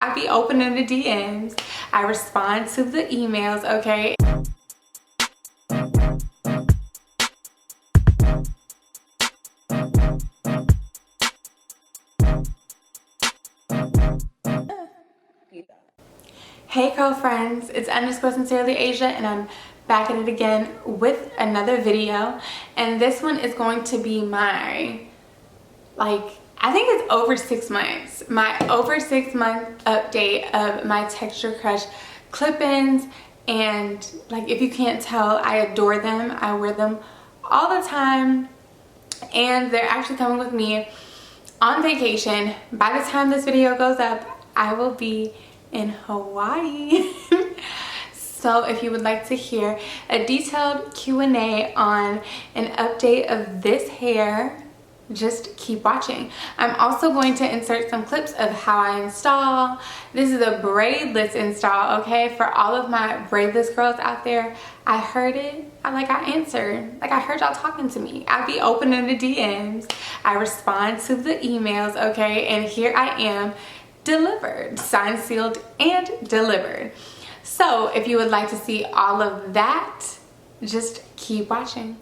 I be opening the DMs. I respond to the emails, okay? Hey girlfriends, it's _sincerely Asia and I'm back at it again with another video. And this one is going to be my, I think it's over 6 months. My over 6 month update of my Texture Crush clip-ins. And if you can't tell, I adore them. I wear them all the time. And they're actually coming with me on vacation. By the time this video goes up, I will be in Hawaii. So if you would like to hear a detailed Q&A on an update of this hair, just keep watching. I'm also going to insert some clips of how I install. This is a braidless install, okay? For all of my braidless girls out there, I heard it. I answered. I heard y'all talking to me. I be opening the DMs. I respond to the emails, okay? And here I am, delivered, signed, sealed, and delivered. So if you would like to see all of that, just keep watching.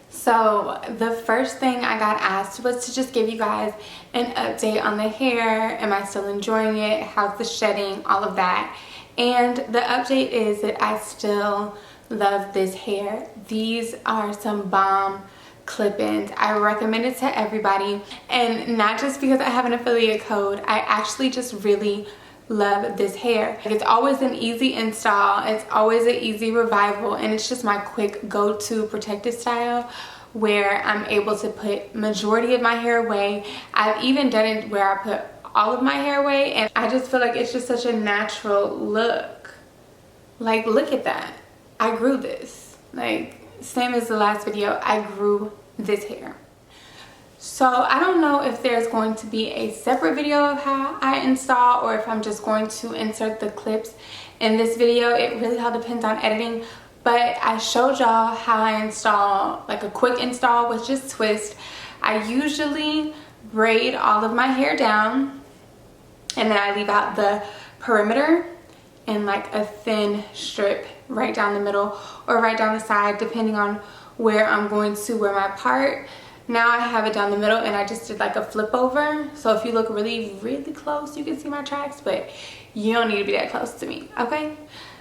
So the first thing I got asked was to just give you guys an update on the hair. Am I still enjoying it? How's the shedding? All of that. And the update is that I still love this hair. These are some bomb clip-ins. I recommend it to everybody, and not just because I have an affiliate code. I actually just really love this hair. It's always an easy install, it's always an easy revival, and it's just my quick go-to protective style where I'm able to put majority of my hair away. I've even done it where I put all of my hair away, and I just feel like it's just such a natural look. Look at that. I grew this. Same as the last video, I grew this hair. So I don't know if there's going to be a separate video of how I install or if I'm just going to insert the clips in this video. It really all depends on editing. But I showed y'all how I install, a quick install with just twist. I usually braid all of my hair down, and then I leave out the perimeter and a thin strip right down the middle or right down the side, depending on where I'm going to wear my part. Now I have it down the middle, and I just did a flip over. So if you look really close, you can see my tracks, but you don't need to be that close to me, okay?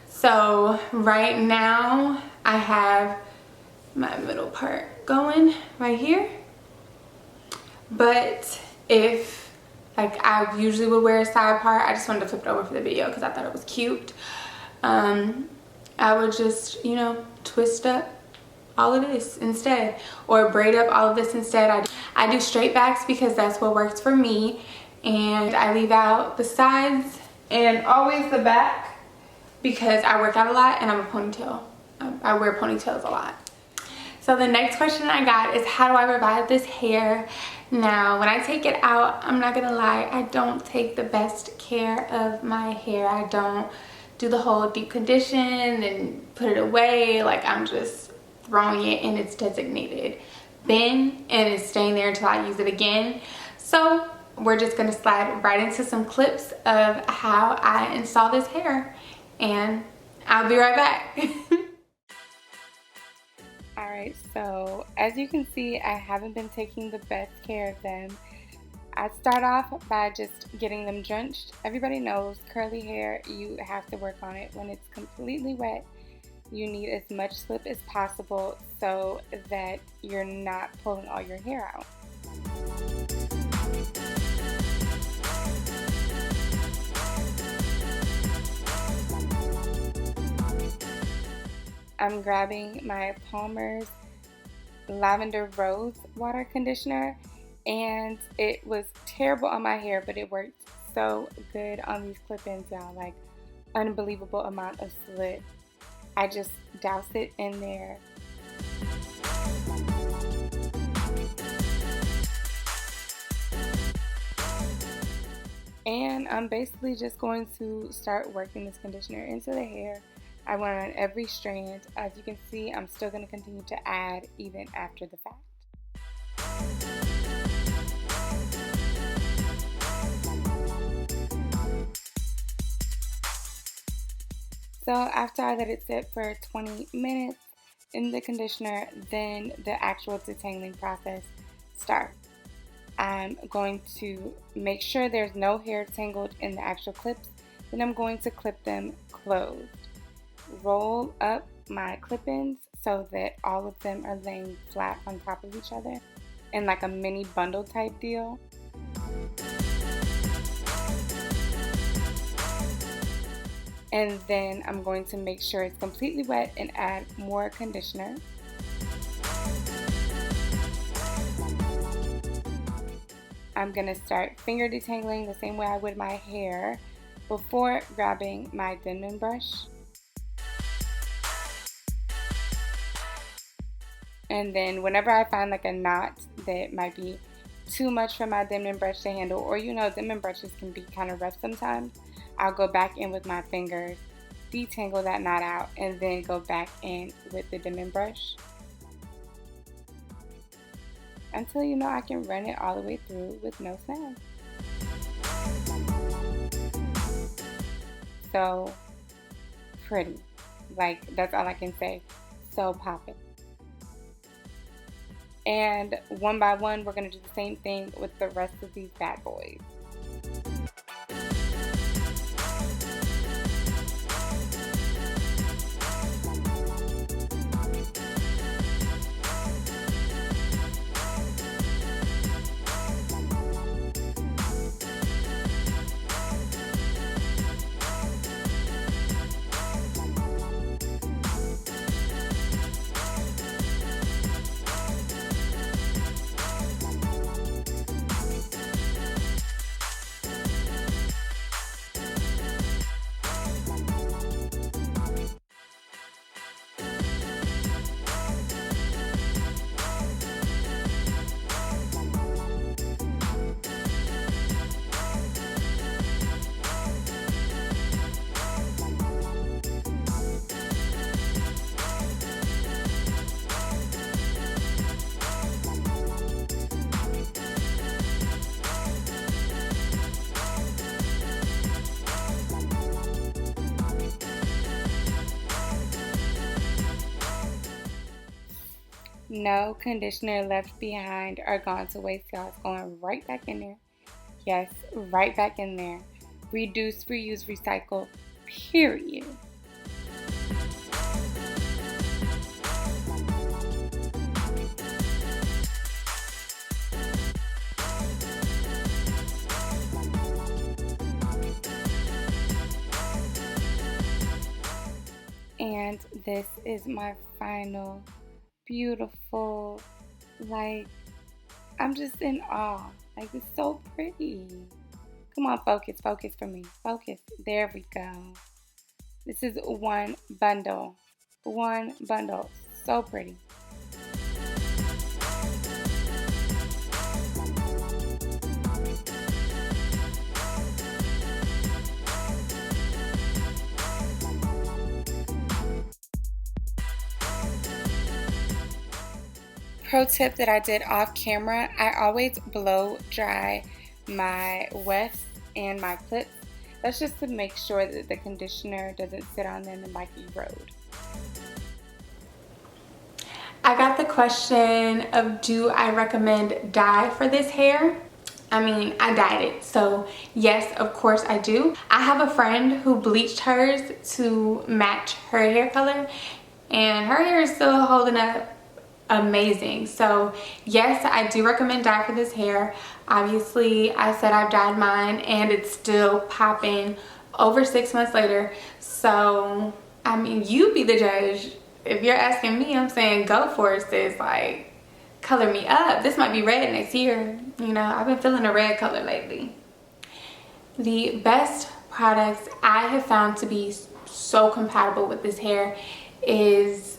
So right now I have my middle part going right here. But if I usually would wear a side part, I just wanted to flip it over for the video because I thought it was cute. I would just, twist up all of this instead, or braid up all of this instead. I do straight backs because that's what works for me, and I leave out the sides and always the back because I work out a lot and I'm a ponytail. I wear ponytails a lot. So the next question I got is, how do I revive this hair? Now, when I take it out, I'm not gonna lie, I don't take the best care of my hair. I don't do the whole deep condition and put it away. I'm just throwing it in its designated bin, and it's staying there until I use it again. So we're just gonna slide right into some clips of how I install this hair, and I'll be right back. Alright, so as you can see, I haven't been taking the best care of them. I start off by just getting them drenched. Everybody knows curly hair, you have to work on it when it's completely wet. You need as much slip as possible so that you're not pulling all your hair out. I'm grabbing my Palmer's Lavender Rose Water Conditioner, and it was terrible on my hair, but it worked so good on these clip-ins, y'all. Unbelievable amount of slip. I just doused it in there. And I'm basically just going to start working this conditioner into the hair. I went on every strand. As you can see, I'm still going to continue to add even after the fact. So after I let it sit for 20 minutes in the conditioner, then the actual detangling process starts. I'm going to make sure there's no hair tangled in the actual clips. Then I'm going to clip them closed. Roll up my clip-ins so that all of them are laying flat on top of each other in like a mini bundle type deal. And then I'm going to make sure it's completely wet and add more conditioner. I'm going to start finger detangling the same way I would my hair before grabbing my Denman brush. And then whenever I find like a knot that might be too much for my Denman brush to handle, or you know, Denman brushes can be kind of rough sometimes, I'll go back in with my fingers, detangle that knot out, and then go back in with the Denman brush until you know I can run it all the way through with no snag. So pretty, like that's all I can say. So poppin'. And one by one, we're gonna do the same thing with the rest of these bad boys. No conditioner left behind or gone to waste, y'all. It's going right back in there. Yes, right back in there. Reduce, reuse, recycle, period. And this is my final beautiful, like, I'm just in awe. Like, it's so pretty. Come on, focus for me. Focus. There we go. This is one bundle. One bundle. So pretty. Pro tip that I did off camera, I always blow dry my wefts and my clips. That's just to make sure that the conditioner doesn't sit on them and like erode. I got the question of, do I recommend dye for this hair? I mean, I dyed it, so yes, of course I do. I have a friend who bleached hers to match her hair color, and her hair is still holding up amazing. So yes, I do recommend dye for this hair. Obviously, I said I've dyed mine and it's still popping over 6 months later. So, I mean, you be the judge. If you're asking me, I'm saying go for it, sis. Like, color me up. This might be red next year. You know, I've been feeling a red color lately. The best products I have found to be so compatible with this hair is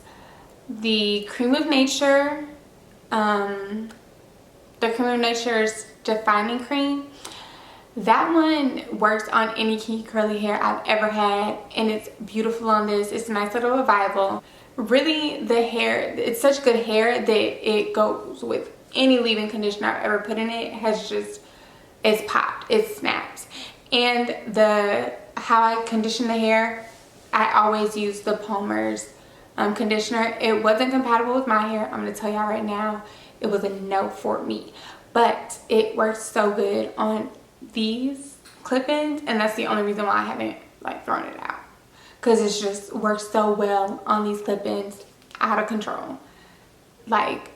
the Cream of Nature, the Cream of Nature's Defining Cream. That one works on any kinky curly hair I've ever had, and it's beautiful on this. It's a nice little revival. Really, the hair, it's such good hair that it goes with any leave-in conditioner I've ever put in it. Has just, it's popped, it snaps. And how I condition the hair, I always use the Palmer's conditioner. It wasn't compatible with my hair. I'm going to tell y'all right now, it was a no for me. But it works so good on these clip-ins, and that's the only reason why I haven't like thrown it out. Because it just works so well on these clip-ins. Out of control. Like,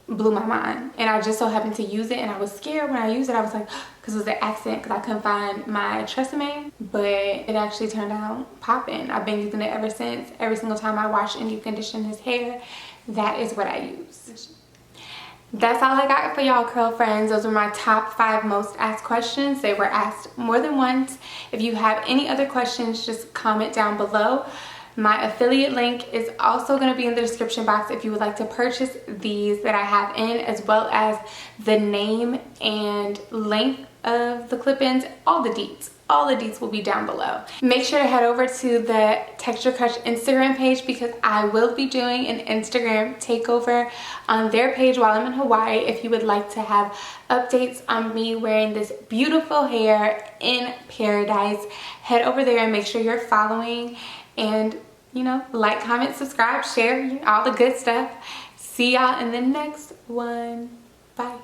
blew my mind. And I just so happened to use it, and I was scared when I used it. I was like, because it was an accident, because I couldn't find my Tresemme, but it actually turned out popping. I've been using it ever since. Every single time I wash and deep condition his hair, that is what I use. That's all I got for y'all, curl friends. Those were my top 5 most asked questions. They were asked more than once. If you have any other questions, just comment down below. My affiliate link is also going to be in the description box if you would like to purchase these that I have in, as well as the name and length of the clip-ins. All the deets will be down below. Make sure to head over to the Texture Crush Instagram page, because I will be doing an Instagram takeover on their page while I'm in Hawaii. If you would like to have updates on me wearing this beautiful hair in paradise, head over there and make sure you're following. And, you know, like, comment, subscribe, share, all the good stuff. See y'all in the next one. Bye.